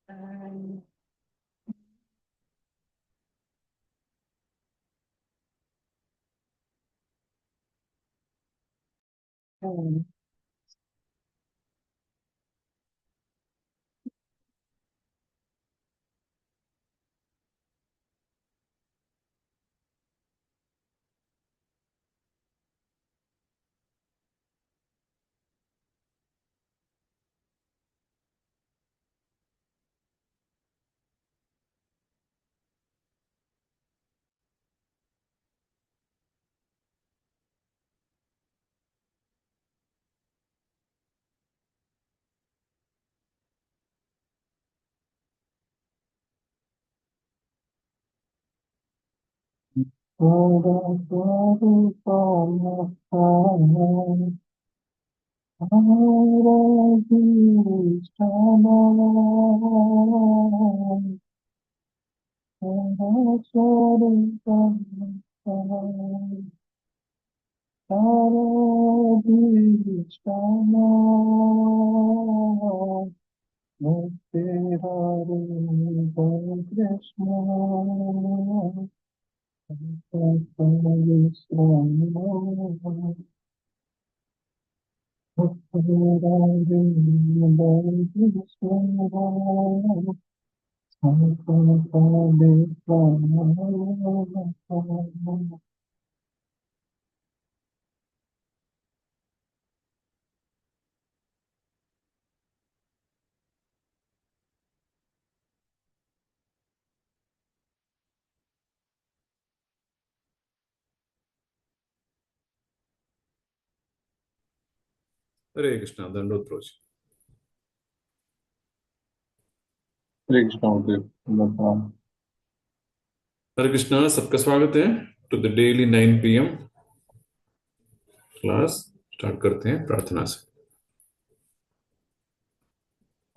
Um, um, Hare Krishna दंडोत प्रोज। हरे कृष्णा गुरुदेव, प्रणाम। हरे कृष्णा, सबका स्वागत है to the daily 9 PM class. Start करते हैं प्रार्थना से।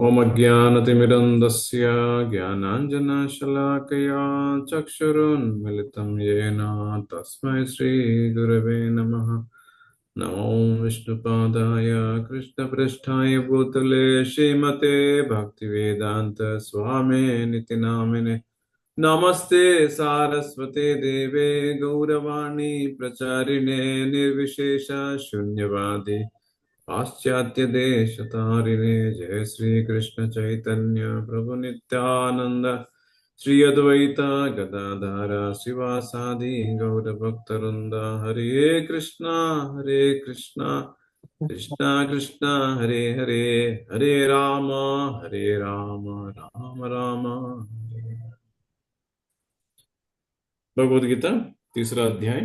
ओम अज्ञानतिमिरन्दस्य ज्ञानाञ्जनशलाकया चक्षुरुन्मिलितं येन तस्मै श्रीगुरवे नमः। नमो विष्णुपादाय कृष्णपृष्ठाय भूतले श्रीमते भक्तिवेदान्त स्वामिनिति नामिने। नमस्ते सारस्वते देवे गौरवाणी प्रचारिणे निर्विशेष शून्यवादी पाश्चात्य देश तारिणे। जय श्री कृष्ण चैतन्य प्रभु नित्यानंद श्री अद्वैत गदाधर शिवासादि गौर भक्तवृंद। हरे कृष्णा कृष्णा कृष्णा हरे हरे, हरे राम राम राम हरे। भगवद गीता तीसरा अध्याय।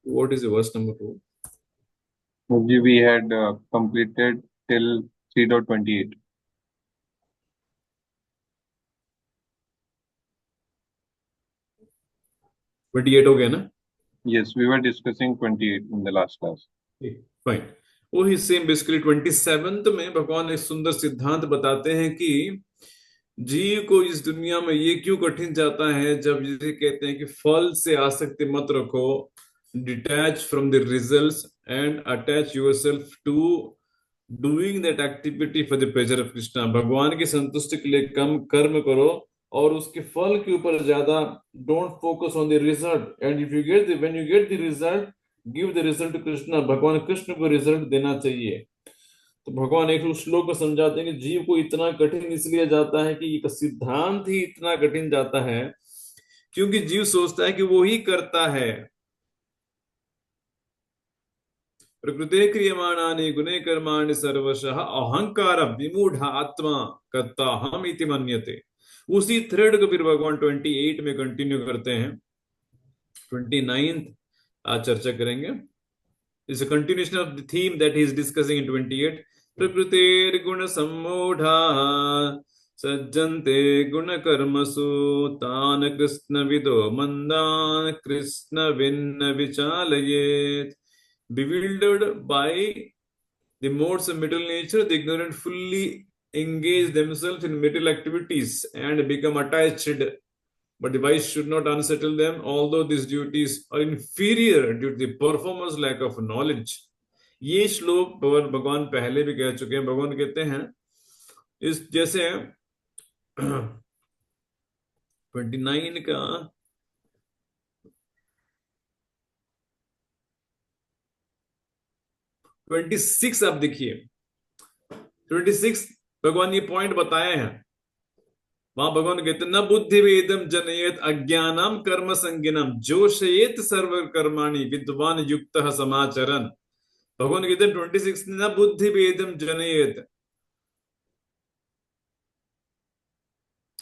What is verse number 2? Guruji, we had completed till 3.28. 28 हो गया ना? Yes, we were discussing 28 in the last class. Fine. वही सेम बेसिकली 27 में भगवान एक सुंदर सिद्धांत बताते हैं कि जीव को इस दुनिया में ये क्यों कठिन जाता है, जब जिसे कहते हैं कि फल से आसक्ति मत रखो, detach from the results and attach yourself to doing that activity for the pleasure of Krishna. भगवान की संतुष्टि के लिए कम कर्म करो और उसके फल के ऊपर ज्यादा don't focus on the result. And if you get when you get the result, give the result to Krishna. भगवान कृष्ण को रिजल्ट देना चाहिए। तो भगवान एक श्लोक में समझाते हैं कि जीव को इतना कठिन इसलिए जाता है कि ये सिद्धांत ही इतना कठिन जाता है क्योंकि जीव सोचता है कि वो ही करता है। प्रकृते क्रियमाणानि गुणे कर्माणि सर्वशः अहंकार विमूढ़ आत्मा कर्ता हम इति मन्यते। उसी थ्रेड को फिर भगवान 28 में कंटिन्यू करते हैं। 29 आज चर्चा करेंगे। Is a continuation of the theme that he is discussing in 28। प्रकृतेर गुण सम्मूढ़ा सज्जन्ते गुण कर्मसु तान कृष्ण विदो मंदान कृष्ण भिन्न विचालयेत। Bewildered by the modes of material nature, the ignorant fully engage themselves in material activities and become attached but the wise should not unsettle them, although these duties are inferior due to the performer's lack of knowledge. ये श्लोक भगवान पहले भी कह चुके हैं। भगवान कहते हैं इस जैसे 29 का 26 आप देखिए, 26 भगवान ये पॉइंट बताए हैं। वहां भगवान कहते न बुद्धि वेदम जनयेत अज्ञानम कर्म संगिनम जोशयेत सर्व कर्माणि विद्वान युक्त समाचरन। भगवान कहते हैं 26 न बुद्धि वेदम जनयेत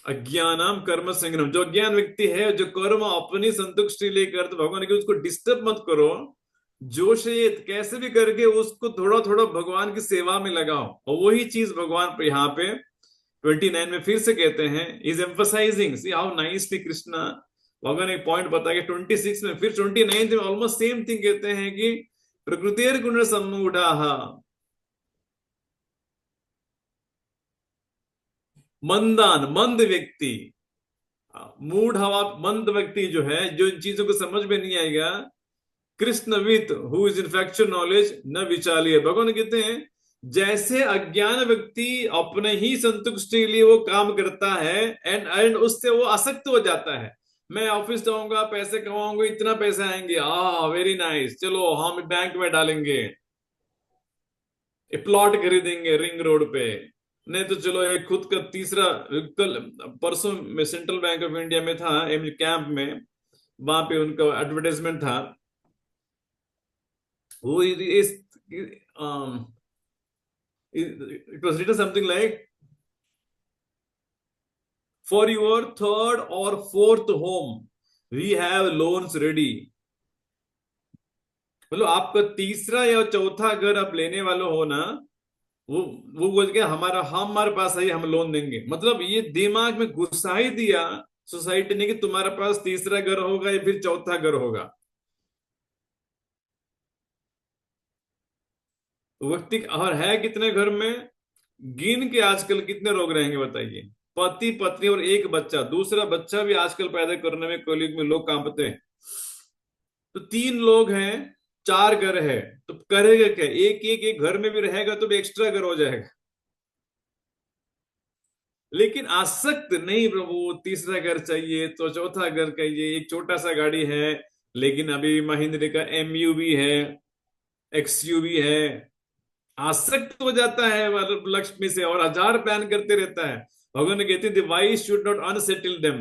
अज्ञानम कर्म संगिनम, जो अज्ञान व्यक्ति है जो कर्म अपनी संतुष्टि लेकर, तो भगवान के उसको डिस्टर्ब मत करो। जोशयेत कैसे भी करके उसको थोड़ा थोड़ा भगवान की सेवा में लगाओ। और वही चीज भगवान यहाँ पे 29 में फिर से कहते हैं, is emphasising, see how nicely Krishna भगवान एक पॉइंट बताया 26 में, फिर 29 में ऑलमोस्ट सेम थिंग कहते हैं कि प्रकृतिर गुण सम्मूढ़ाः मंदान, मंद व्यक्ति, मूढ़ हवा मंद व्यक्ति जो है, जो इन चीजों को समझ में नहीं आएगा, कृष्णवित who is in factual knowledge न विचालिए। भगवान कहते हैं जैसे अज्ञान व्यक्ति अपने ही संतुष्टि के लिए वो काम करता है एंड उससे वो आसक्त हो जाता है। मैं ऑफिस जाऊंगा, पैसे कमाऊंगा, इतना पैसे आएंगे, वेरी नाइस, चलो हम बैंक में डालेंगे, प्लॉट खरीदेंगे रिंग रोड पे, नहीं तो चलो एक खुद का तीसरा। कल परसों में सेंट्रल बैंक ऑफ इंडिया में था कैंप में, वहां पे उनका एडवर्टाइजमेंट था। वो it was written something like, for your third or fourth home we have loans ready। मतलब आपका तीसरा या चौथा घर आप लेने वाले हो ना, वो बोल के हमारे पास है, हम लोन देंगे। मतलब ये दिमाग में घुसा ही दिया सोसाइटी ने कि तुम्हारे पास तीसरा घर होगा या फिर चौथा घर होगा। व्यक्ति और है कितने घर में, गिन के आजकल कितने लोग रहेंगे बताइए। पति पत्नी और एक बच्चा, दूसरा बच्चा भी आजकल पैदा करने में कॉलेज में लोग कांपते हैं। तो 3 लोग हैं, 4 घर है, तो करेगा क्या? एक घर में भी रहेगा तो भी एक्स्ट्रा घर हो जाएगा। लेकिन आसक्त नहीं प्रभु, तीसरा घर चाहिए तो चौथा घर चाहिए। एक छोटा सा गाड़ी है, लेकिन अभी महिंद्रा का MUV है, XUV है, आसक्त हो जाता है लक्ष्मी से और 1000 प्लान करते रहता है। भगवान कहते हैं wise should not unsettle them.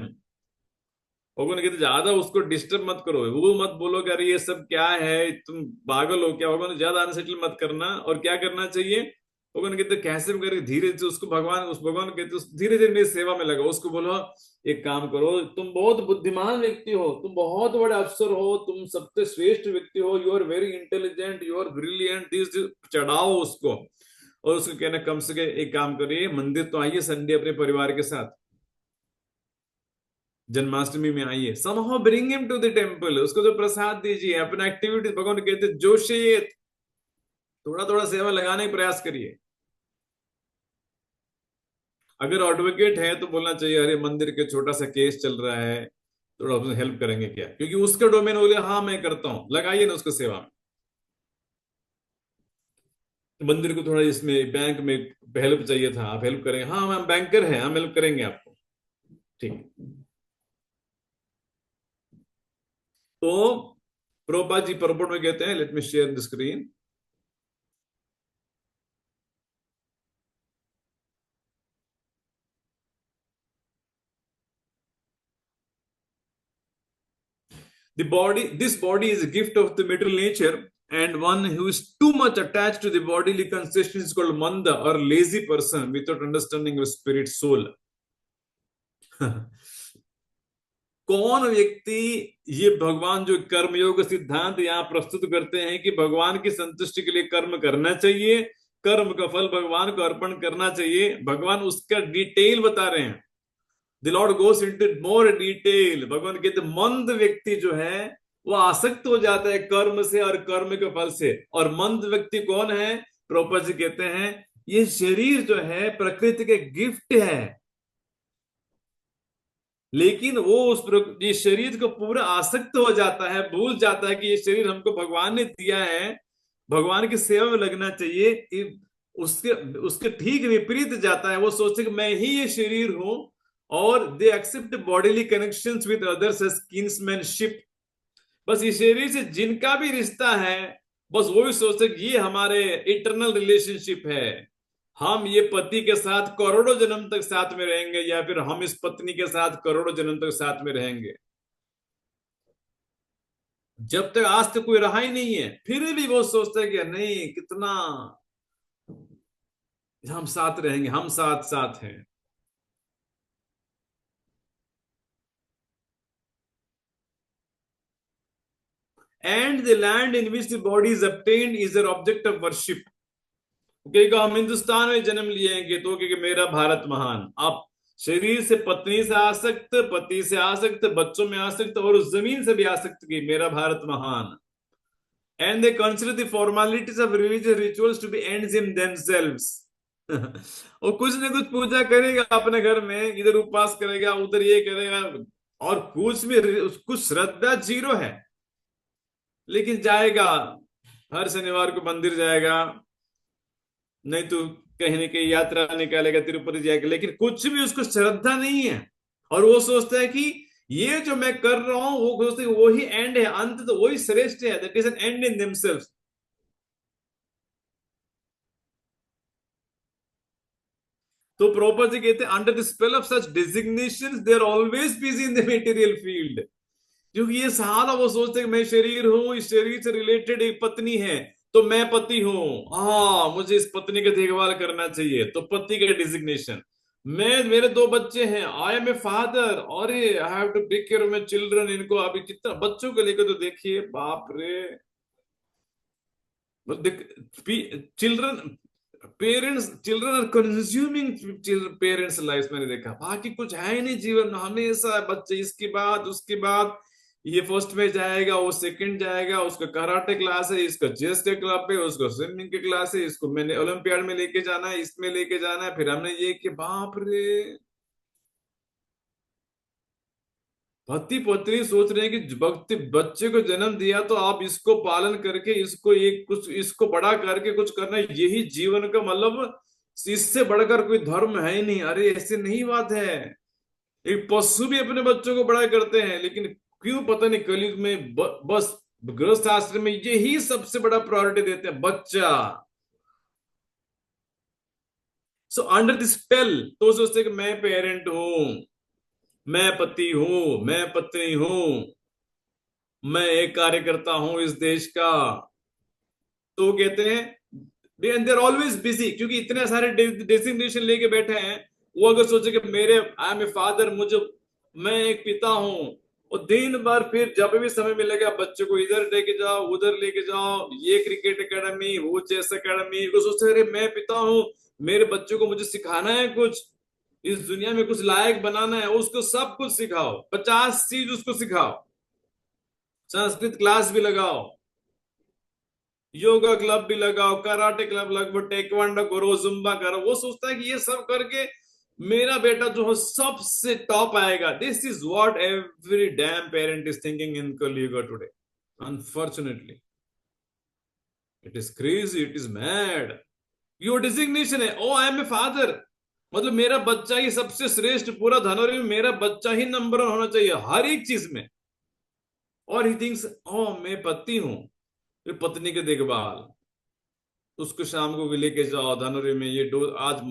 भगवान कहते ज्यादा उसको डिस्टर्ब मत करो, वो मत बोलो कि अरे ये सब क्या है, तुम पागल हो क्या। भगवान ज्यादा अनसेटल मत करना। और क्या करना चाहिए? भगवान कहते कैसे भी करके धीरे से उसको भगवान कहते धीरे धीरे मेरी सेवा में लगाओ। उसको बोलो एक काम करो, तुम बहुत बुद्धिमान व्यक्ति हो, तुम बहुत बड़े अफसर हो, तुम सबसे श्रेष्ठ व्यक्ति हो, you are very intelligent, you are brilliant, this चढ़ाओ उसको। और उसको कहना कम से कम एक काम करिए, मंदिर तो आइए संडे अपने परिवार के साथ, जन्माष्टमी में आइए, somehow bring him to the temple, उसको जो प्रसाद दीजिए, अपना एक्टिविटी। भगवान कहते जोशियत, थोड़ा थोड़ा सेवा लगाने का प्रयास करिए। अगर एडवोकेट है तो बोलना चाहिए अरे मंदिर के छोटा सा केस चल रहा है, थोड़ा उसमें हेल्प करेंगे क्या, क्योंकि उसका डोमेन हो गया। हाँ मैं करता हूं, लगाइए ना उसको सेवा में। मंदिर को थोड़ा इसमें बैंक में हेल्प चाहिए था, आप हेल्प करेंगे? हाँ हम बैंकर हैं, हम हेल्प करेंगे आपको, ठीक है। तो प्रभुपाद जी परपोर्ट में कहते हैं, let me share the screen. This body is a gift of the material nature, and one who is too much attached to the bodily consciousness is called manda, or lazy person without understanding of spirit soul। कौन व्यक्ति, ये भगवान जो कर्मयोग सिद्धांत यहाँ प्रस्तुत करते हैं कि भगवान की संतुष्टि के लिए कर्म करना चाहिए, कर्म का फल भगवान को अर्पण करना चाहिए। भगवान उसका डिटेल बता रहे हैं। The Lord goes into more detail। भगवान कहते मंद व्यक्ति जो है वो आसक्त हो जाता है कर्म से और कर्म के फल से। और मंद व्यक्ति कौन है? प्रभुपाद जी कहते हैं ये शरीर जो है प्रकृति के गिफ्ट है। लेकिन वो ये शरीर को पूरा आसक्त हो जाता है, भूल जाता है कि ये शरीर हमको भगवान ने दिया है, भगवान की सेवा में लगना चाहिए। उसके उसके ठीक विपरीत जाता है, वो सोचते कि मैं ही ये शरीर हूं, और they accept bodily connections with others as kinsmanship. बस इस शरीर से जिनका भी रिश्ता है, बस वो भी सोचते कि ये हमारे इटरनल रिलेशनशिप है, हम ये पति के साथ करोड़ों जन्म तक साथ में रहेंगे, या फिर हम इस पत्नी के साथ करोड़ों जन्म तक साथ में रहेंगे। जब तक आज तक कोई रहा ही नहीं है, फिर भी वो सोचता है कि नहीं, कितना हम साथ रहेंगे, हम साथ साथ हैं। And the land in which the body is obtained is their object of worship. कहेगा हम हिंदुस्तान में जन्म लिएंगे तो कहेगा मेरा भारत महान। आप शरीर से पत्नी से आसक्त, पति से आसक्त, बच्चों में आसक्त, और उस जमीन से भी आसक्त की मेरा भारत महान। And they consider the formalities of religious rituals to be ends in themselves. और कुछ न कुछ पूजा करेगा अपने घर में, इधर उपवास करेगा, उधर ये करेगा, और कुछ भी कुछ श्रद्धा जीरो है, लेकिन जाएगा हर शनिवार को मंदिर जाएगा, नहीं तो कहीं ना कहीं यात्रा निकालेगा, तिरुपति जाएगा, लेकिन कुछ भी उसको श्रद्धा नहीं है। और वो सोचता है कि ये जो मैं कर रहा हूं, वो सोचते हैं वही एंड है, अंत तो वही श्रेष्ठ है, that is an end in themselves. तो प्रॉपर जी कहते हैं under the spell of such designations they are always busy in the material field. क्योंकि ये सारा वो सोचते हैं कि मैं शरीर हूं, इस शरीर से रिलेटेड एक पत्नी है, तो मैं पति हूं, हाँ मुझे इस पत्नी की देखभाल करना चाहिए, तो पति का डिजिग्नेशन। मैं, मेरे दो बच्चे हैं, आई एम ए फादर, और I have to take care of my children. इनको अभी कितना बच्चों को लेकर तो देखिए, बाप रे, children, parents, children are consuming parents life, मैंने देखा, बाकी कुछ है ही नहीं जीवन में, हमेशा बच्चे, इसके बाद उसके बाद ये फर्स्ट में जाएगा, वो सेकंड जाएगा, उसका कराटे क्लास है, इसका चेस के क्लब है, उसको स्विमिंग के क्लास है, इसको मैंने ओलंपियाड में लेके जाना है, इसमें लेके जाना है, फिर हमने ये कि बाप रे, पति पत्नी सोच रहे हैं कि भक्ति बच्चे को जन्म दिया तो आप इसको पालन करके, इसको एक कुछ, इसको बड़ा करके कुछ करना, यही जीवन का मतलब, इससे बढ़कर कोई धर्म है ही नहीं। अरे ऐसे नहीं बात है, एक पशु भी अपने बच्चों को बड़ा करते हैं, लेकिन क्यों पता नहीं कलयुग में बस गृहस्थ आश्रम में यही सबसे बड़ा प्रायोरिटी देते हैं, बच्चा। सो अंडर दिस स्पेल तो सोचते कि मैं पेरेंट हूं, मैं पति हूं, मैं पत्नी हूं, मैं एक कार्यकर्ता हूं इस देश का। तो कहते हैं दे आर ऑलवेज बिजी, क्योंकि इतने सारे डेसिग्नेशन लेके बैठे हैं। वो अगर सोचे कि मेरे, आई एम ए फादर, मुझे, मैं एक पिता हूं, और दिन भर फिर जब भी समय मिलेगा बच्चे को इधर लेके जाओ, उधर लेके जाओ, ये क्रिकेट एकेडमी, वो चेस एकेडमी, वो सोचते अरे मैं पिता हूं, मेरे बच्चों को मुझे सिखाना है कुछ, इस दुनिया में कुछ लायक बनाना है, उसको सब कुछ सिखाओ, 50 चीज उसको सिखाओ, संस्कृत क्लास भी लगाओ, योगा क्लब भी लगाओ, कराटे क्लब लगाओ, टेक्वांडो करो, जुम्बा करो। वो सोचता है कि ये सब करके मेरा बेटा जो है सबसे टॉप आएगा। This is what every damn parent is thinking in कलयुग today, unfortunately. It is crazy, it is mad. Your designation है, ओ आई एम ए फादर, मतलब मेरा बच्चा ही सबसे श्रेष्ठ, पूरा धनोरी में मेरा बच्चा ही नंबर 1 होना चाहिए हर एक चीज में। और ही थिंक्स ओ मैं पति हूं, फिर पत्नी की देखभाल, उसको शाम को भी लेके जाओ धनुरी में, ये आज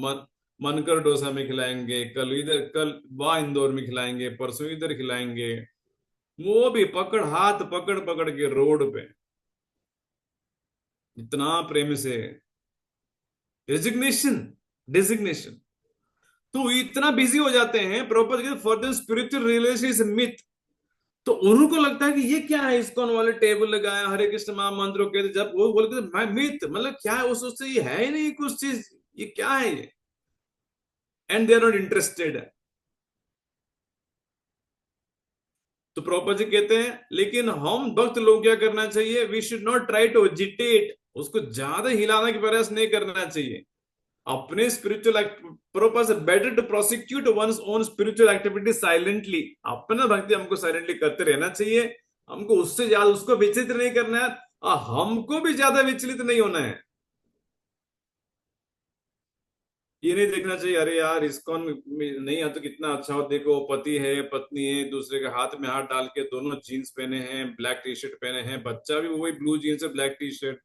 मनकर डोसा में खिलाएंगे, कल इधर, कल वहां इंदौर में खिलाएंगे, परसों इधर खिलाएंगे, वो भी पकड़, हाथ पकड़ पकड़ के रोड पे, इतना प्रेम से। रेजिग्नेशन, डिजिग्नेशन, तो इतना बिजी हो जाते हैं proper for the spiritual relation is myth. तो उनको लगता है कि ये क्या है, इस्कॉन वाले टेबल लगाया, हरे कृष्ण महामंत्र के, जब वो बोलते मैं मिथ, मतलब क्या है, वो सोचते ये है ही नहीं कुछ चीज, ये क्या है ये, and they are not interested. तो प्रॉपर जी कहते हैं लेकिन हम भक्त लोग क्या करना चाहिए, we should not try to agitate, उसको ज्यादा हिलाने का प्रयास नहीं करना चाहिए। अपने spiritual purpose better to prosecute one's own spiritual activity silently. अपना भक्ति हमको साइलेंटली करते रहना चाहिए, हमको उससे ज्यादा उसको विचलित नहीं करना है और हमको भी ज्यादा विचलित नहीं होना है। ये नहीं देखना चाहिए अरे यार इस्कॉन में नहीं है तो कितना अच्छा हो, देखो पति है पत्नी है दूसरे के हाथ में हाथ डाल के दोनों जीन्स पहने हैं, ब्लैक टी शर्ट पहने हैं, बच्चा भी वही ब्लू जीन्स और ब्लैक टी शर्ट,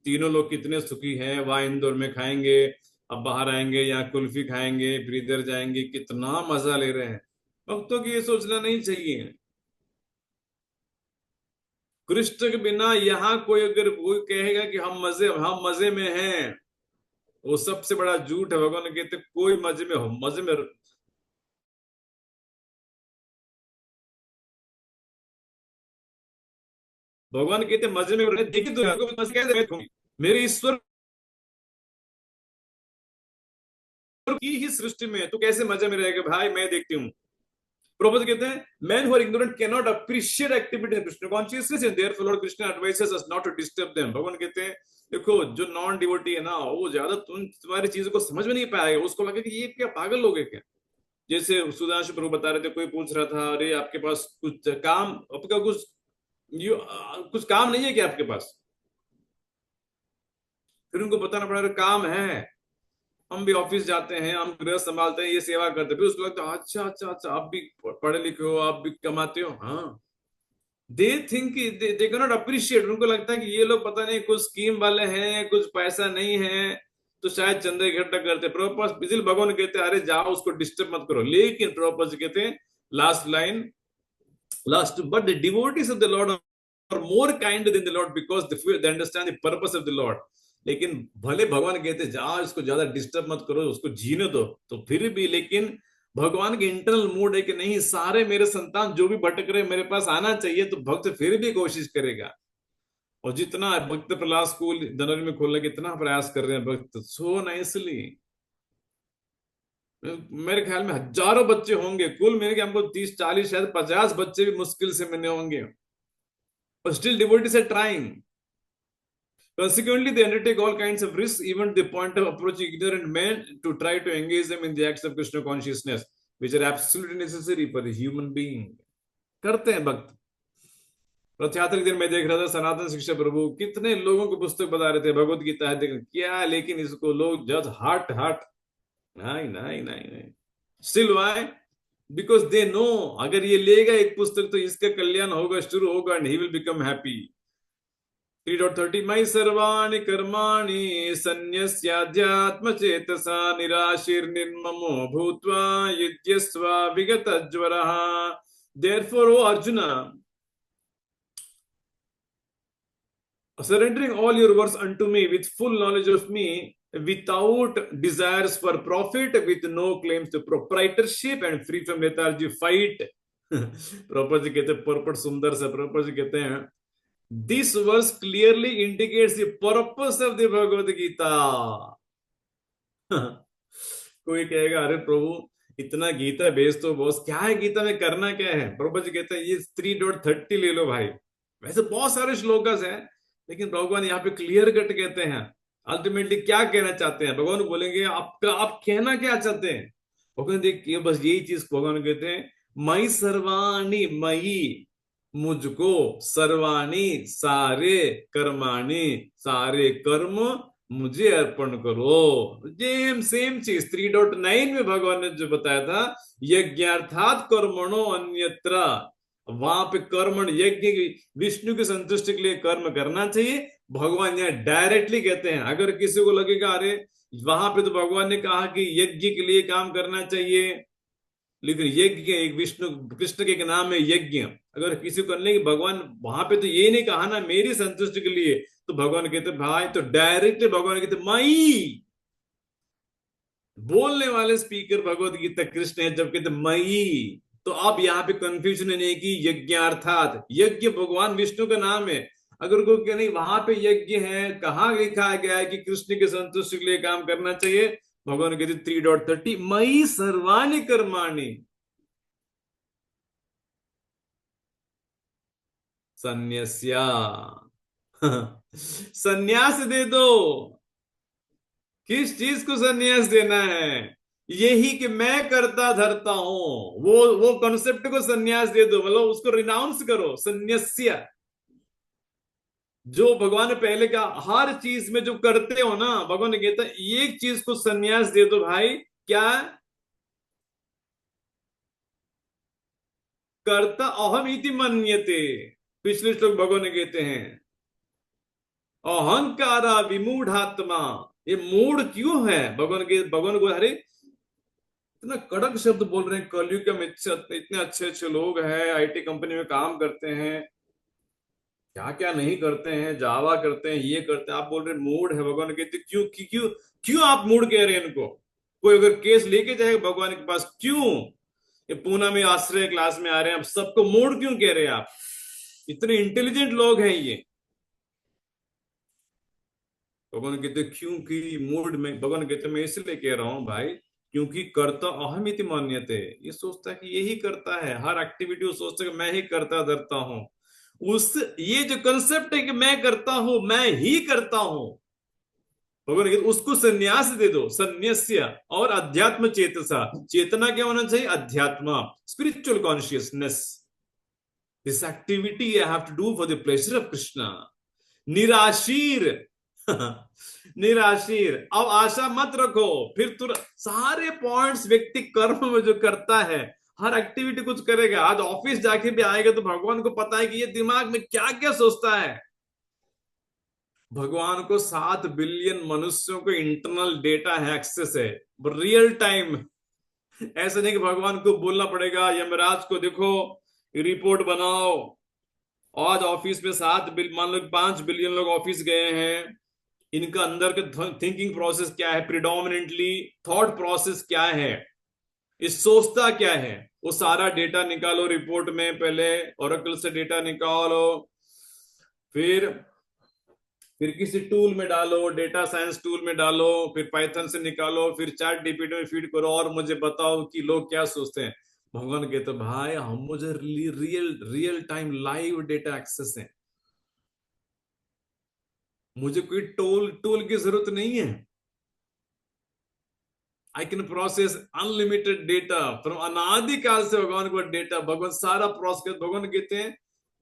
तीनों लोग कितने सुखी हैं, वहां इंदौर में खाएंगे, अब बाहर आएंगे यहाँ कुल्फी खाएंगे, फिर इधर जाएंगे, कितना मजा ले रहे हैं। भक्तों की ये सोचना नहीं चाहिए। कृष्ण के बिना यहाँ कोई अगर कोई कहेगा कि हम मजे में हैं, वो सबसे बड़ा झूठ है। भगवान कहते कोई मजे में हो, मजे में भगवान कहते मजे में रहे, देखिए तो मजे कैसे रहे, मेरे ईश्वर की ही सृष्टि में तो कैसे मजे में रहेगा भाई, मैं देखती हूँ। प्रभुपाद कहते हैं men who are ignorant cannot appreciate activity in Krishna consciousness and therefore Lord Krishna advises us not to disturb them। भगवान कहते हैं देखो जो नॉन डिवोटी है ना वो ज्यादा तुम्हारी चीजों को समझ में नहीं पाएगा, उसको लगे कि ये क्या पागल लोग है क्या। जैसे सुधांशु प्रभु बता रहे थे, कोई पूछ रहा था अरे आपके पास कुछ काम, आपका कुछ काम नहीं है क्या आपके पास, फिर उनको बताना पड़ा काम है, हम भी ऑफिस जाते हैं, हम गृह संभालते हैं, ये सेवा करते हैं, फिर उसको लगता है अच्छा अच्छा अच्छा आप भी पढ़े लिखे हो, आप भी कमाते हो। हाँ, they think they can not appreciate, उनको लगता है कि ये लोग पता नहीं कुछ स्कीम वाले हैं, कुछ पैसा नहीं है तो शायद चंदा इकट्ठा करते। प्रभुपाद बिजिल भगवान कहते हैं अरे जाओ उसको डिस्टर्ब मत करो, लेकिन प्रभुपाद जी कहते हैं last line, last but the devotees of the lord are more kind than the lord because they understand the purpose of the lord. लेकिन भले भगवान कहते जाओ इसको ज्यादा डिस्टर्ब मत करो, उसको जीने दो, तो फिर भी लेकिन भगवान के इंटरनल मूड है कि नहीं सारे मेरे संतान जो भी भटक रहे मेरे पास आना चाहिए, तो भक्त फिर भी कोशिश करेगा। और जितना भक्त प्रहलाद स्कूल जनवरी में खोलने के इतना प्रयास कर रहे हैं भक्त सो नाइसली, मेरे ख्याल में हजारों बच्चे होंगे कुल मिलकर, हमको 30 40 शायद 50 बच्चे भी मुश्किल से मिलने होंगे, but still devotees are trying. Consequently, they undertake all kinds of risks, even to the point of approaching ignorant men to try to engage them in the acts of Krishna consciousness, which are absolutely necessary for the human being. करते हैं भक्त। रथयात्रा के दिन मैं देख रहा था सनातन शिक्षा प्रभु कितने लोगों को पुस्तक बता रहे थे, भगवत गीता है देख क्या, लेकिन इसको लोग जज हार्ट हार्ट, नहीं नहीं नहीं नहीं, still why, because they know अगर ये लेगा एक पुस्तक तो इसका कल्याण होगा, शुरू होगा, and he will become happy. 3.30 मयि सर्वाणि कर्माणि सन्न्यस्याध्यात्म चेतसा निराशीर्निर्ममो भूत्वा युध्यस्व विगतज्वरः। Therefore, O Arjuna, surrendering all your works unto me with full knowledge of me, without desires for profit, with no claims to proprietorship and free from lethargy, fight। Prabhupada ji कहते हैं पर्पट सुंदर से, प्रभुपाद जी कहते हैं This verse clearly indicates the purpose of the Bhagavad Gita। कोई कहेगा अरे प्रभु इतना गीता भेज तो बॉस, क्या है गीता में करना क्या है। प्रभु जी कहते हैं ये 3.30 ले लो भाई, वैसे बहुत सारे श्लोकस हैं लेकिन भगवान यहाँ पे क्लियर कट कहते हैं अल्टीमेटली क्या कहना चाहते हैं। भगवान बोलेंगे आपका आप कहना क्या चाहते हैं, भगवान देखिए बस यही चीज भगवान कहते हैं मई सर्वाणी, मई मुझको, सर्वाणी सारे, कर्माणी सारे कर्म मुझे अर्पण करो। सेम चीज 3.9 में भगवान ने जो बताया था यज्ञार्थात कर्मणो अन्यत्र, वहां पे कर्मण यज्ञ विष्णु की संतुष्टि के लिए कर्म करना चाहिए। भगवान यहाँ डायरेक्टली कहते हैं, अगर किसी को लगेगा अरे वहां पे तो भगवान ने कहा कि यज्ञ के लिए काम करना चाहिए, लेकिन यज्ञ एक विष्णु कृष्ण के एक नाम है यज्ञ, अगर किसी को करने की भगवान वहां पे तो ये नहीं कहा ना मेरी संतुष्टि के लिए, तो भगवान कहते भाई तो डायरेक्टली भगवान कहते मई, बोलने वाले स्पीकर भगवत गीता कृष्ण है जब कहते मई, तो अब यहाँ पे कंफ्यूजन नहीं कि यज्ञार्थात यज्ञ भगवान विष्णु का नाम है, अगर कोई कह नहीं वहां पे यज्ञ है, कहाँ लिखा गया है कि कृष्ण की संतुष्टि के लिए काम करना चाहिए। भगवान कहते 3.30 मई सर्वाणी कर्माणी सन्यास्या। संन्यास दे दो, किस चीज को संन्यास देना है? यही कि मैं करता धरता हूं, वो कॉन्सेप्ट को संन्यास दे दो, मतलब उसको रिनाउंस करो, संन्यास्य। जो भगवान ने पहले कहा, हर चीज में जो करते हो ना, भगवान ने कहता एक चीज को संन्यास दे दो भाई। क्या? कर्ता अहम इति मन्यते। पिछले श्लोक भगवान ने कहते हैं, अहंकारा विमूढ़ात्मा। ये मूड क्यों है? भगवान को, अरे इतना कड़क शब्द बोल रहे हैं, कलयुग में इतने अच्छे अच्छे लोग हैं, आईटी कंपनी में काम करते हैं, क्या क्या नहीं करते हैं, जावा करते हैं, ये करते हैं, आप बोल रहे मूड है। भगवान कहते क्यों क्यों क्यों क्यों आप मूड कह रहे हैं इनको? कोई अगर केस लेके जाएगा भगवान के पास, क्यों? ये पूना में आश्रय क्लास में आ रहे हैं, आप सबको मूड क्यों कह रहे हैं? आप इतने इंटेलिजेंट लोग हैं ये। भगवान कहते क्योंकि मूड में, भगवान कहते मैं इसलिए कह रहा हूं भाई, क्योंकि कर्ता अहम इति मान्यते। ये सोचता है कि यही करता है, हर एक्टिविटी वो सोचता है कि मैं ही करता धरता हूं। उस ये जो कंसेप्ट है कि मैं करता हूं, मैं ही करता हूं, भगवान कहते उसको संन्यास दे दो, संन्यास्य। और अध्यात्म चेतसा, चेतना क्या होना चाहिए? अध्यात्म, spiritual consciousness. This activity I have to do for the pleasure of Krishna. निराशीर निराशीर। अब आशा मत रखो, फिर तुरंत सारे पॉइंट्स व्यक्ति कर्म में जो करता है, हर एक्टिविटी कुछ करेगा, आज ऑफिस जाके भी आएगा तो भगवान को पता है कि ये दिमाग में क्या क्या सोचता है। भगवान को 7 बिलियन मनुष्यों को इंटरनल डेटा है, एक्सेस है, रियल टाइम। ऐसा नहीं कि भगवान को बोलना पड़ेगा यमराज को, देखो रिपोर्ट बनाओ, आज ऑफिस में 7 बिलियन, मान लो 5 बिलियन लोग ऑफिस गए हैं, इनका अंदर का थिंकिंग प्रोसेस क्या है, प्रिडोमिनेंटली थॉट प्रोसेस क्या है, इस सोचता क्या है, वो सारा डेटा निकालो रिपोर्ट में। पहले ओरेकल से डेटा निकालो, फिर किसी टूल में डालो, डेटा साइंस टूल में डालो, फिर पाइथन से निकालो, फिर चैट जीपीटी में फीड करो, और मुझे बताओ कि लोग क्या सोचते हैं। भगवान कहते भाई हम, मुझे real real time live data access है, मुझे कोई टूल टूल की जरूरत नहीं है। I can process unlimited data from अनादिकाल से भगवान को डेटा, भगवान सारा प्रोसेस। भगवान कहते हैं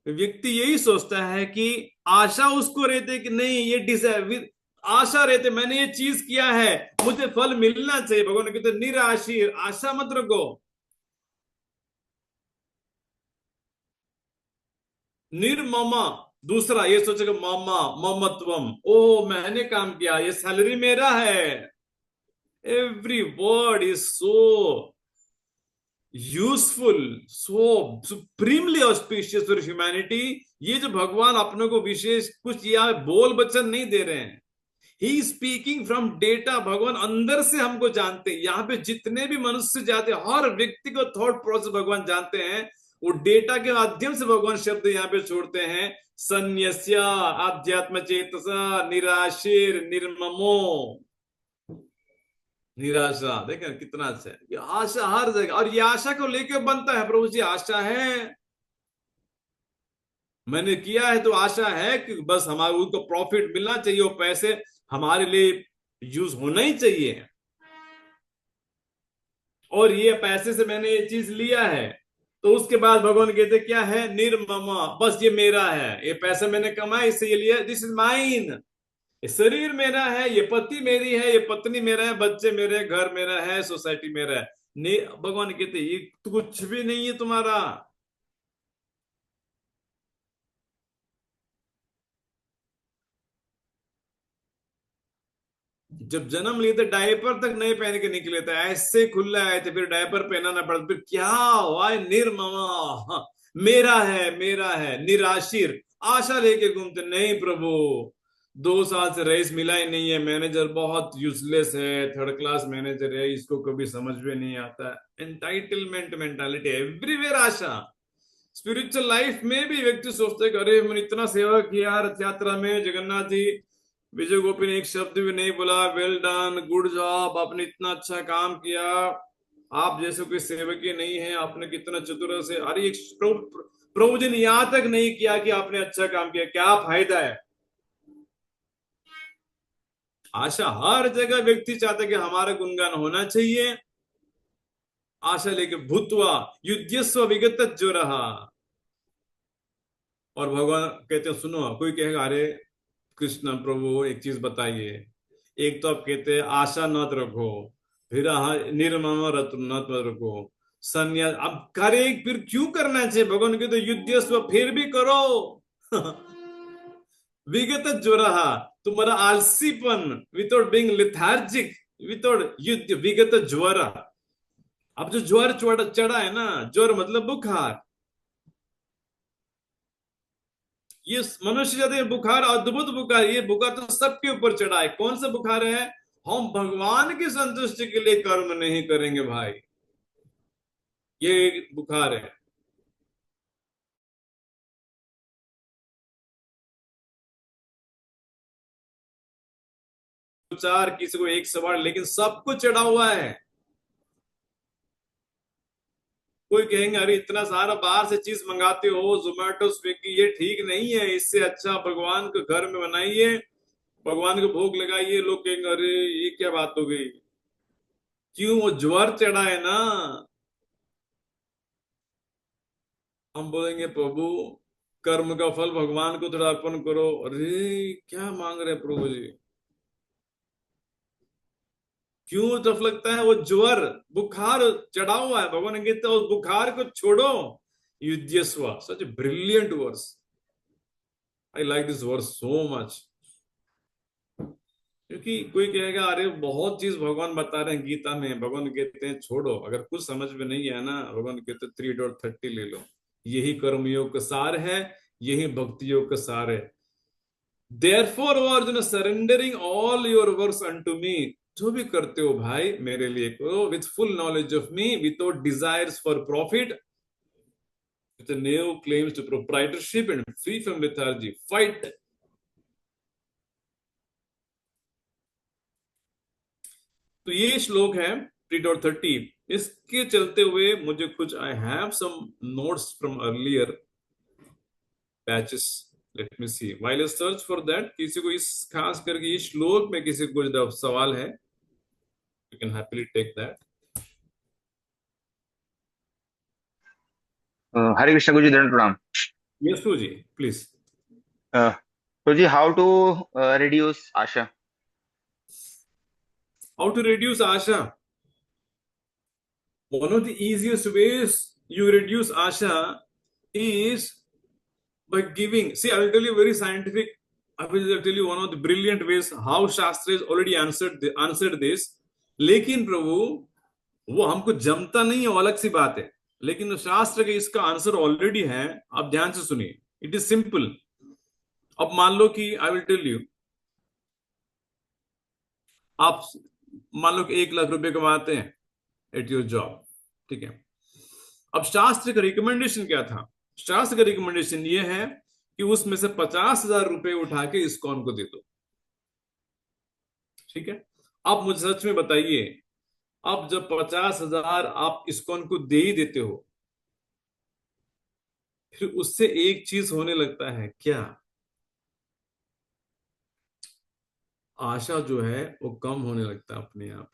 व्यक्ति यही सोचता है कि आशा उसको रहते कि नहीं ये डिजायर, आशा रहते मैंने ये चीज किया है, मुझे फल मिलना चाहिए। भगवान कहते निराशीर, आशा मत रखो। निर्ममा, दूसरा ये सोचेगा मामा ममत्वम, ओ मैंने काम किया, ये सैलरी मेरा है। Every word is so useful, so supremely auspicious for humanity. ये जो भगवान अपने को विशेष कुछ या बोल वचन नहीं दे रहे हैं, ही स्पीकिंग फ्रॉम डेटा। भगवान अंदर से हमको जानते हैं, यहाँ पे जितने भी मनुष्य जाते हैं, हर व्यक्ति को थॉट प्रोसेस भगवान जानते हैं। वो डेटा के माध्यम से भगवान शब्द यहाँ पे छोड़ते हैं, संन्यस्य आध्यात्म चेतसा निराशीर निर्ममो। निराशा देखें कितना अच्छा है, ये आशा हर जगह, और ये आशा को लेकर बनता है, प्रभु जी आशा है, मैंने किया है तो आशा है कि बस हमारे उनको प्रॉफिट मिलना चाहिए, वो पैसे हमारे लिए यूज होना ही चाहिए, और ये पैसे से मैंने ये चीज लिया है। तो उसके बाद भगवान कहते क्या है? निर्ममा, बस ये मेरा है, ये पैसा मैंने कमाया इससे ये लिया, दिस इज माइन। ये शरीर मेरा है, ये पति मेरी है, ये पत्नी मेरा है, बच्चे मेरे हैं, घर मेरा है, सोसाइटी मेरा है। नहीं, भगवान कहते ये तो कुछ भी नहीं है तुम्हारा। जब जन्म लिए थे डायपर तक नहीं पहन के निकले थे, ऐसे खुले आए थे, फिर डायपर पहनाना पड़ा, फिर क्या हुआ? निर्ममा, हाँ, मेरा है। निराशीर, आशा लेके घूमते नहीं प्रभु, 2 साल से रईस मिला ही नहीं है, मैनेजर बहुत यूजलेस है, थर्ड क्लास मैनेजर है, इसको कभी समझ में नहीं आता। Entitlement mentality everywhere. आशा स्पिरिचुअल लाइफ में भी व्यक्ति सोचते कि अरे मैंने इतना सेवा किया रथ यात्रा में, जगन्नाथ जी, विजय गोपी ने एक शब्द भी नहीं बोला, वेल डन, गुड जॉब, आपने इतना अच्छा काम किया, आप जैसे कोई सेवक ही नहीं है, आपने कितना चतुर से, अरे एक प्रभु जी ने यहां तक नहीं किया कि आपने अच्छा काम किया, क्या फायदा है? आशा हर जगह व्यक्ति चाहता है कि हमारा गुणगान होना चाहिए। आशा लेके भूतवा युद्धस्व विगत जो रहा। और भगवान कहते हैं सुनो, कोई कहेगा अरे कृष्ण प्रभु एक चीज बताइए। एक तो आप कहते हैं आशा न रखो, फिर निर्मम रत न रखो, संन्यास। अब करे फिर क्यों करना चाहिए? भगवान कहते युद्धस्व फिर भी करो। विगत जो रहा, तुम्हारा आलसीपन, विदाउट बीइंग लिथार्जिक, विदाउट युद्ध, विगत ज्वर। अब जो ज्वर चढ़ा है ना, ज्वर मतलब बुखार, ये मनुष्य जाति बुखार, अद्भुत बुखार। ये बुखार तो सबके ऊपर चढ़ा है। कौन सा बुखार है? हम भगवान की संतुष्टि के लिए कर्म नहीं करेंगे भाई, ये एक बुखार है। चार किसी को एक सवाल, लेकिन सबको चढ़ा हुआ है। कोई कहेंगे अरे इतना सारा बाहर से चीज मंगाते हो, जोमेटो स्विगी, ये ठीक नहीं है, इससे अच्छा भगवान को घर में बनाइए, भगवान को भोग लगाइए। लोग कहेंगे अरे ये क्या बात हो गई? क्यों? वो ज्वर चढ़ा है ना। हम बोलेंगे प्रभु कर्म का फल भगवान को थोड़ा अर्पण करो। अरे क्या मांग रहे हैं प्रभु जी? क्यों टफ लगता है? वो ज्वर बुखार चढ़ा हुआ है। भगवान ने कहते उस बुखार को छोड़ो। युद्धस्व, such brilliant verse. I like this verse so much. क्योंकि कोई कहेगा अरे बहुत चीज भगवान बता रहे हैं गीता में, भगवान कहते हैं छोड़ो। अगर कुछ समझ में नहीं है ना, भगवान कहते 3.30 ले लो। यही कर्मयोग का सार है, यही भक्ति योग का सार है। Therefore, O Arjuna, surrendering all your works unto me, जो भी करते हो भाई मेरे लिए करो, with full knowledge of me, without desires for profit, with no claims to proprietorship and free from lethargy. Fight. तो ये श्लोक है 3.30। इसके चलते हुए मुझे कुछ I have some notes from earlier batches. Let me see while I search for that. किसी को इस खास करके इस श्लोक में किसी को कुछ सवाल है, you can happily take that. हरे कृष्ण गुरुजी, दंड प्रणाम। Yes ji, please. गुरुजी, हाउ टू रिड्यूस आशा? How to reduce asha? One of the easiest ways you reduce asha is by giving. See, I will tell you very scientific. I will tell you one of the brilliant ways how Shastra has already answered this. लेकिन प्रभु वो हमको जमता नहीं है, वो अलग सी बात है। लेकिन शास्त्र के इसका आंसर ऑलरेडी है। आप ध्यान से सुनिए, इट इज सिंपल। अब मान लो कि आई विल टेल यू, आप मान लो कि 1 लाख रुपए कमाते हैं एट योर जॉब, ठीक है। अब शास्त्र का रिकमेंडेशन क्या था? शास्त्र का रिकमेंडेशन ये है कि उसमें से 50,000 रुपए उठा के इस्कॉन को दे दो, ठीक है। आप मुझे सच में बताइए, अब जब 50,000 आप इस्कॉन को दे ही देते हो, फिर उससे एक चीज होने लगता है क्या? आशा जो है वो कम होने लगता है अपने आप।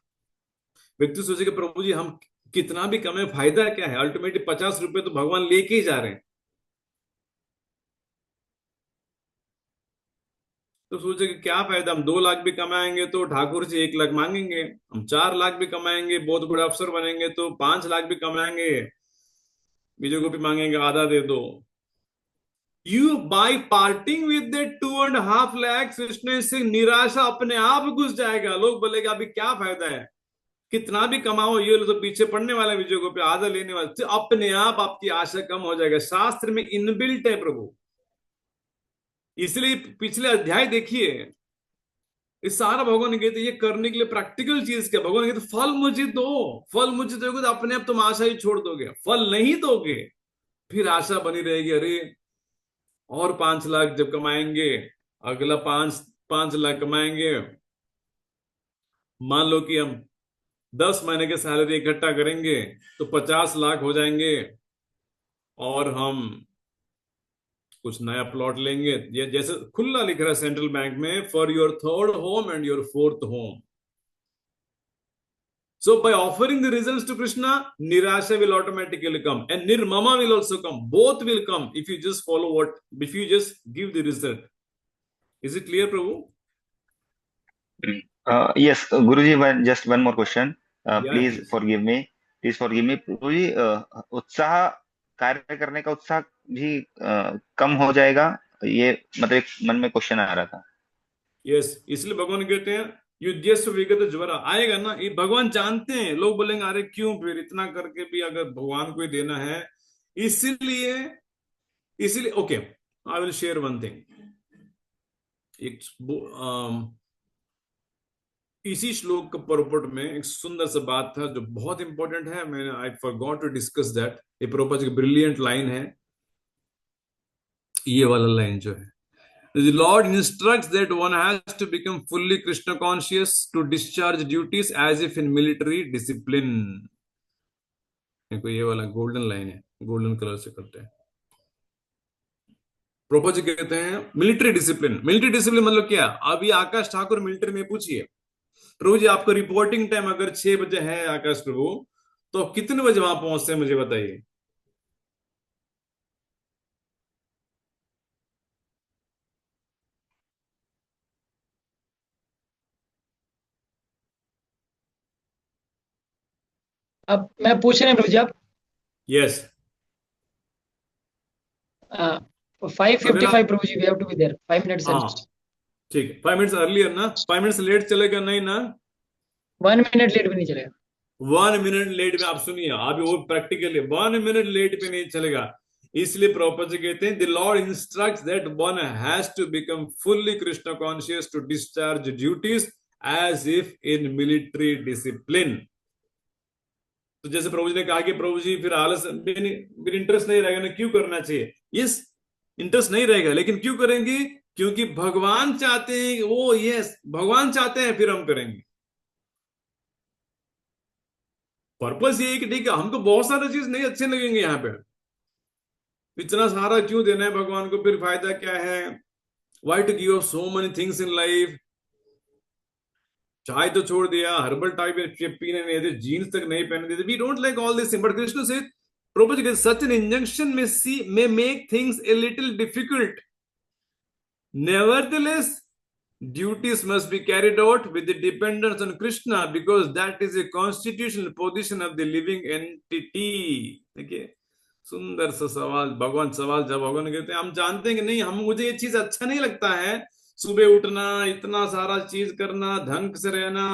व्यक्ति सोचेगा प्रभु जी हम कितना भी कमाए, फायदा क्या है? अल्टीमेटली 50 रुपए तो भगवान लेके ही जा रहे हैं। तो सोचे कि क्या फायदा, हम 2 लाख भी कमाएंगे तो ठाकुर जी 1 लाख मांगेंगे, हम 4 लाख भी कमाएंगे, बहुत बड़े अफसर बनेंगे तो 5 लाख भी कमाएंगे, बीजों को भी मांगेंगे आधा दे दो। You by parting with 2.5 lakh Krishna से निराशा अपने आप घुस जाएगा। लोग बोलेगा अभी क्या फायदा है, कितना भी कमाओ, ये तो पीछे पड़ने वाला विजय को पे आधा लेने वाला, तो अपने आप आपकी आशा कम हो जाएगा। शास्त्र में इनबिल्ट है प्रभु। इसलिए पिछले अध्याय देखिए, इस सारा भगवान ने कहते ये करने के लिए प्रैक्टिकल चीज क्या? भगवान कहते फल मुझे दो, फल मुझे दोगे तो अपने आप तुम आशा ही छोड़ दोगे। फल नहीं दोगे फिर आशा बनी रहेगी, अरे और 5 लाख जब कमाएंगे, अगला 5 लाख कमाएंगे। मान लो कि हम 10 महीने के सैलरी इकट्ठा करेंगे तो 50 लाख हो जाएंगे, और हम कुछ नया प्लॉट लेंगे, ये जैसे खुला लिख रहा है सेंट्रल बैंक में, for your third home and your fourth home. So by offering the results to Krishna, nirasha will automatically come and nirmama will also come. Both will come if you just follow if you just give the result. Is it clear, Prabhu? Yes, Guruji, just one more question. Yeah, Please please. forgive me. Please forgive me. Guruji, उत्साह, कार्य करने का उत्साह भी कम हो जाएगा, ये मतलब एक मन में क्वेश्चन आ रहा था. Yes, इसलिए भगवान कहते हैं युद्धस्व विगत ज्वरा आएगा ना, ये भगवान जानते हैं. लोग बोलेंगे अरे क्यों फिर इतना करके भी अगर भगवान को ही देना है. इसीलिए okay, I will share one thing. एक इसी श्लोक का परपट में एक सुंदर सा बात था जो बहुत इंपॉर्टेंट है. मैंने I forgot to discuss that. ये प्रभुपाद जी की ब्रिलियंट लाइन है, ये वाला लाइन जो है, The Lord instructs that one has to become fully Krishna conscious to discharge duties as if in military discipline. देखो ये वाला गोल्डन लाइन है, गोल्डन कलर से करते हैं. प्रभुपाद जी कहते हैं मिलिट्री डिसिप्लिन. मिलिट्री डिसिप्लिन मतलब क्या? अभी आकाश ठाकुर मिलिट्री में पूछिए, प्रभु जी आपका रिपोर्टिंग टाइम अगर 6 बजे है आकाश प्रभु, तो कितने बजे वहां पहुंचते हैं मुझे बताइए. अब मैं पूछ रहे हैं प्रभु जी आप. यस. 5:55 प्रभु जी, we have to be there. 5 minutes हाँ ठीक है. 5 मिनट्स अर्लियर ना, 5 मिनट्स लेट चलेगा नहीं ना? 1 मिनट लेट भी नहीं चलेगा. 1 मिनट लेट में आप सुनिए, अभी वो प्रैक्टिकली 1 मिनट लेट पे नहीं चलेगा. इसलिए प्रभुपाद जी कहते हैं the lord instructs that one has to become fully Krishna conscious to discharge duties as if in military discipline. तो जैसे प्रभु जी ने कहा कि प्रभु जी फिर आलस, फिर इंटरेस्ट नहीं रहेगा ना, क्यों करना चाहिए? यस, इंटरेस्ट नहीं रहेगा, लेकिन क्यों करेंगे? क्योंकि भगवान चाहते हैं. वो यस, भगवान चाहते हैं, फिर हम करेंगे. पर्पस ये है कि ठीक है हमको बहुत सारे चीज नहीं अच्छे लगेंगे, यहाँ पे इतना सारा क्यों देना है भगवान को, फिर फायदा क्या है? Why to give so many things in life. चाय तो छोड़ दिया, हर्बल टाइप पीने नहीं देते, जीन्स तक नहीं पहने देते. We don't like all this, but Krishna से प्रभु such an injunction may make things a little difficult. Nevertheless, duties must be carried out with the dependence on Krishna because that is a constitutional position of the living entity. देखिए सुंदर सा सवाल, भगवान सवाल जब भगवान कहते हैं हम जानते हैं कि नहीं, हम मुझे ये चीज अच्छा नहीं लगता है, सुबह उठना, इतना सारा चीज करना, ढंग से रहना,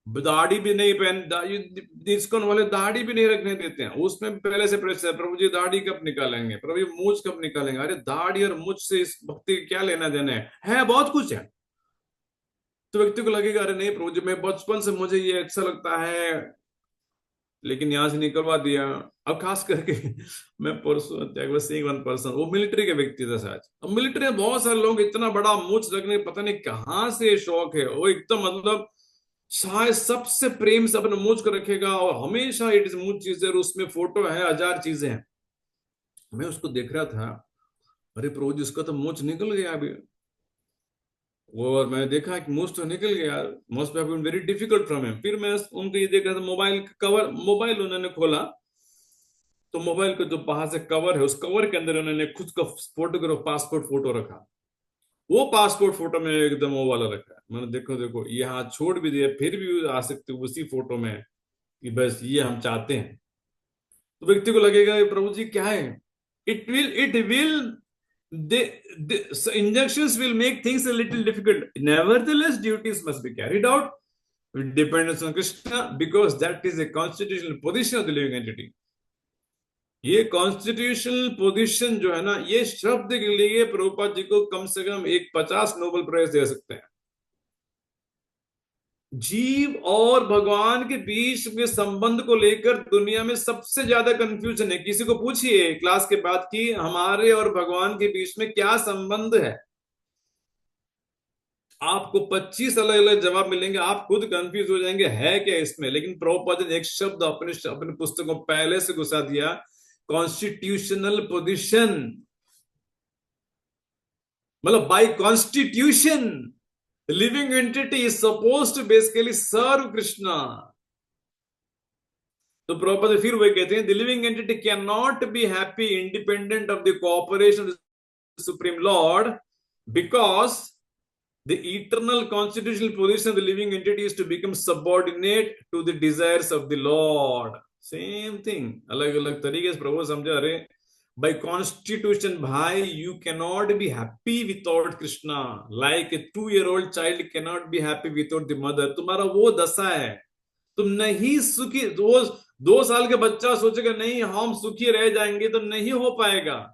दाढ़ी भी नहीं पहन, इस्कॉन वाले दाढ़ी भी नहीं रखने देते हैं, उसमें पहले से प्रेशर, प्रभु जी दाढ़ी कब निकालेंगे, प्रभु जी मूछ कब निकालेंगे. अरे दाढ़ी और मूछ से इस भक्ति क्या लेना देना है बहुत कुछ है. तो व्यक्ति को लगेगा अरे नहीं प्रभु जी मैं बचपन से मुझे ये अच्छा लगता है, लेकिन यहां से निकलवा दिया. अब खास करके मैं परसों सीइंग वन पर्सन, वो मिलिट्री के व्यक्ति था शायद. अब मिलिट्री में बहुत सारे लोग इतना बड़ा मूछ रखने, पता नहीं कहाँ से शौक है, वो एकदम मतलब शायद सबसे प्रेम से अपने मूछ को रखेगा और हमेशा इट इज मूछ चीजें, उसमें फोटो है, 1000 चीजें हैं. मैं उसको देख रहा था, अरे प्रभु जी उसका तो मूछ निकल गया अभी. और मैंने देखा कि मूछ तो निकल गया, must have been very difficult from him. फिर मैं उनको ये देख रहा था, मोबाइल कवर, मोबाइल उन्होंने खोला तो मोबाइल का जो बाहर से कवर है, उस कवर के अंदर उन्होंने खुद का फोटोग्राफ, पासपोर्ट फोटो रखा. वो पासपोर्ट फोटो में एकदम वो वाला रखा है. मैंने देखो देखो यहाँ छोड़ भी दिया, फिर भी आ सकते उसी फोटो में कि बस ये हम चाहते हैं. तो व्यक्ति को लगेगा प्रभु जी क्या है, it will the injunctions will make things a little difficult. Nevertheless, duties must be carried out with dependence on Krishna because that is a constitutional position of the living entity. ये कॉन्स्टिट्यूशनल पोजीशन जो है ना, ये शब्द के लिए प्रभुपाद जी को कम से कम 50 नोबेल प्राइज दे सकते हैं. जीव और भगवान के बीच में संबंध को लेकर दुनिया में सबसे ज्यादा कंफ्यूजन है. किसी को पूछिए क्लास के बाद कि हमारे और भगवान के बीच में क्या संबंध है, आपको 25 अलग अलग जवाब मिलेंगे, आप खुद कंफ्यूज हो जाएंगे है क्या इसमें. लेकिन प्रभुपाद ने एक शब्द अपने पुस्तकों पहले से घुसा दिया, कॉन्स्टिट्यूशनल पोजीशन, मतलब by constitution living entity is suppose to basically serve Krishna. तो प्रभुपाद फिर वही कहते हैं, the living entity can not be happy independent of the cooperation of supreme lord, because the eternal constitutional position of the living entity is to become subordinate to the desires of the Lord. Same thing, अलग अलग तरीके से प्रभु समझा रहे। by constitution भाई, you cannot be happy without Krishna, like a 2-year-old child cannot be happy without the mother। तुम्हारा वो दशा है, तुम नहीं सुखी। 2 साल के बच्चा सोचेगा नहीं हम सुखी रह जाएंगे, तो नहीं हो पाएगा।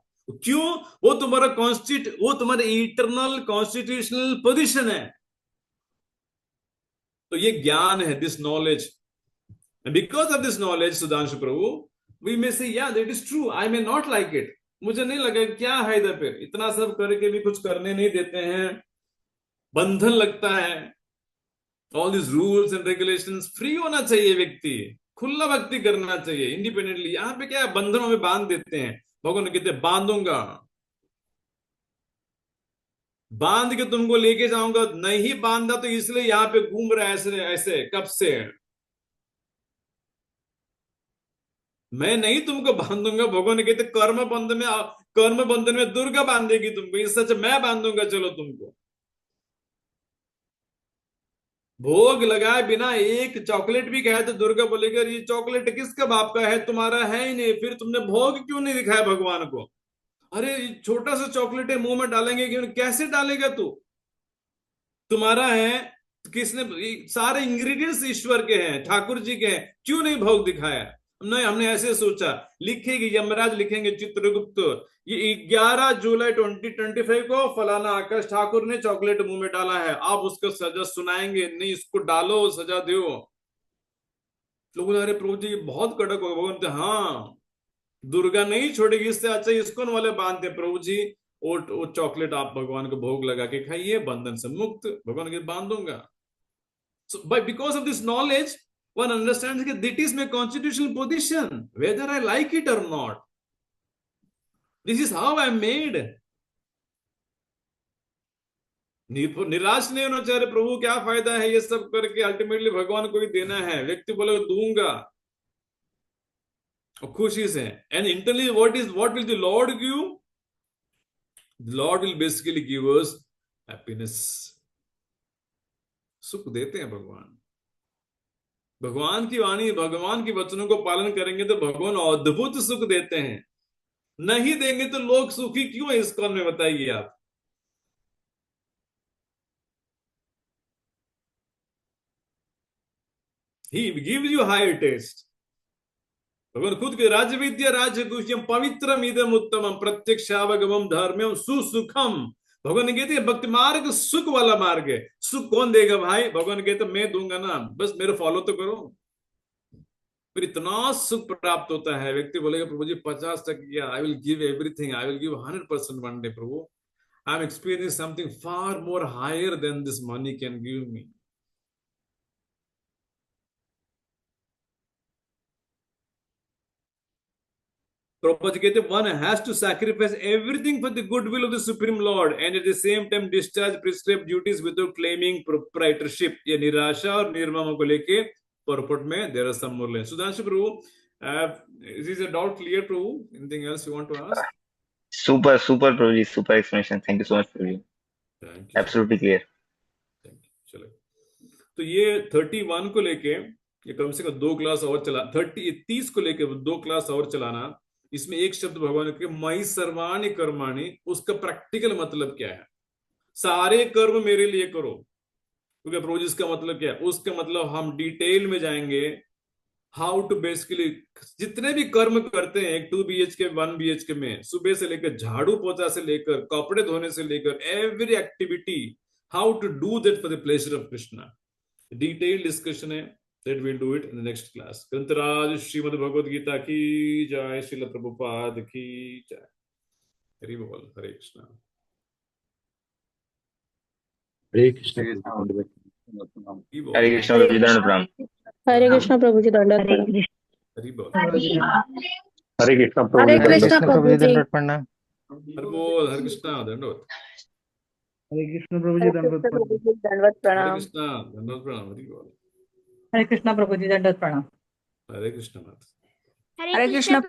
क्यों? वो तुम्हारा इटरनल कॉन्स्टिट्यूशनल पोजीशन है। तो ये ज्ञान है, this knowledge. Because of this knowledge Sudhanshu प्रभु, वी मे से या that is true, I may not like it. मुझे नहीं लगा क्या है इधर पे, इतना सब करके भी कुछ करने नहीं देते हैं, बंधन लगता है। All this rules and regulations, free होना चाहिए व्यक्ति, खुला भक्ति करना चाहिए इंडिपेंडेंटली। यहाँ पे क्या है, बंधनों में बांध देते हैं। भगवान कहते बांधूंगा, बांध के तुमको लेके जाऊंगा। नहीं बांधा तो इसलिए यहां पे घूम रहा है ऐसे ऐसे, कब से? मैं नहीं तुमको बांधूंगा। भगवान कहते कर्म बंधन में दुर्गा बांधेगी तुमको, इस सच मैं बांधूंगा चलो तुमको। भोग लगाए बिना एक चॉकलेट भी खाया तो दुर्गा बोलेगी ये चॉकलेट किसका बाप का है, तुम्हारा है ही नहीं, फिर तुमने भोग क्यों नहीं दिखाया भगवान को? अरे छोटा सा चॉकलेट है, मुंह में डालेंगे क्यों? कैसे डालेगा तू? तुम्हारा है, किसने? सारे इंग्रेडिएंट्स ईश्वर के हैं, ठाकुर जी के हैं, क्यों नहीं भोग दिखाया? नहीं, हमने ऐसे सोचा। लिखेगी यमराज, लिखेंगे चित्रगुप्त, ये 11 जुलाई 2025 को फलाना आकाश ठाकुर ने चॉकलेट मुंह में डाला है। आप उसको सजा सुनाएंगे, नहीं इसको डालो, सजा दो। लोगों ने अरे प्रभु जी बहुत कड़क हो गए। हाँ, दुर्गा नहीं छोड़ेगी, इससे अच्छा इसको वाले बांधते प्रभु जी। वो चॉकलेट आप भगवान को भोग लगा के खाइए, बंधन से मुक्त। भगवान के बांधूंगा। So, because of this knowledge, one understands that this is my constitutional position, whether I like it or not. This is how I am made. निराश नहीं होना चाहिए, प्रभु क्या फायदा है ये सब करके, अल्टीमेटली भगवान को ही देना है। व्यक्ति बोले दूंगा और खुशी से। And internally what will the Lord give? The Lord will basically give us happiness. सुख देते हैं भगवान। भगवान की वाणी, भगवान के वचनों को पालन करेंगे तो भगवान अद्भुत सुख देते हैं। नहीं देंगे तो लोग सुखी क्यों है इस कौन में, बताइए आप। He gives you higher taste. भगवान खुद के राज्य विद्या राज्य गुह्यम पवित्रम इदम उत्तमम प्रत्यक्षावगमम धर्म्यम सुसुखम। भगवान कहते हैं भक्ति मार्ग सुख वाला मार्ग है। सुख कौन देगा भाई? भगवान कहते मैं दूंगा ना, बस मेरे फॉलो तो करो। फिर इतना सुख प्राप्त होता है। व्यक्ति बोलेगा प्रभु जी 50% I will give everything, I will give 100% one day. प्रभु I am experiencing something far more higher than this money can give me. Prabhupada कहते one has to sacrifice everything for the goodwill of the Supreme Lord and at the same time discharge prescribed duties without claiming proprietorship। ये निराशा और निर्ममों को लेके purport में there are some more lines। Sudhanshu Prabhu, is this a doubt clear Prabhu? Anything else you want to ask? Super Prabhu ji, super explanation, thank you so much Prabhu ji। Thank you, absolutely clear। thank you। चलो, तो ये 31 को लेके ये कम से कम 2 class और चला, 30 को लेके 2 क्लास और चलाना। इसमें एक शब्द भगवान के मई सर्वाणि कर्माणि, उसका प्रैक्टिकल मतलब क्या है? सारे कर्म मेरे लिए करो। क्योंकि प्रभु जी इसका मतलब क्या है? उसका मतलब हम डिटेल में जाएंगे, हाउ टू बेसिकली जितने भी कर्म करते हैं 2 BHK 1 BHK में, सुबह से लेकर झाड़ू पोछा से लेकर कपड़े धोने से लेकर every activity, how to do that for the pleasure of Krishna. Detail discussion है, that we'll do it in the next class। ग्रंथराज श्रीमद् भगवद गीता की जय, श्रील प्रभुपाद की जय। हरि बोल, हरे कृष्णा। हरे कृष्ण। हरे कृष्ण प्रभु जी, दंड प्रणाम। हरे कृष्ण प्रभु जी, दंडवत प्रणाम। हरि बोल। हरे कृष्णा प्रभु हरे जी हरे कृष्णा कृष्ण दंडवत प्रभु जी प्रभु जी। दंडवत प्रणाम। हर बोल हरे कृष्णा दंडवत। हरे कृष्ण प्रभु जी हरे दंडवत कृष्ण प्रणाम। प्रभु जी दंडवत हरे प्रणाम। कृष्णा दंडवत प्रणाम। हरि बोल। हरे कृष्णा प्रभु जी दंडवत प्रणाम। हरे कृष्णा माता। हरे कृष्ण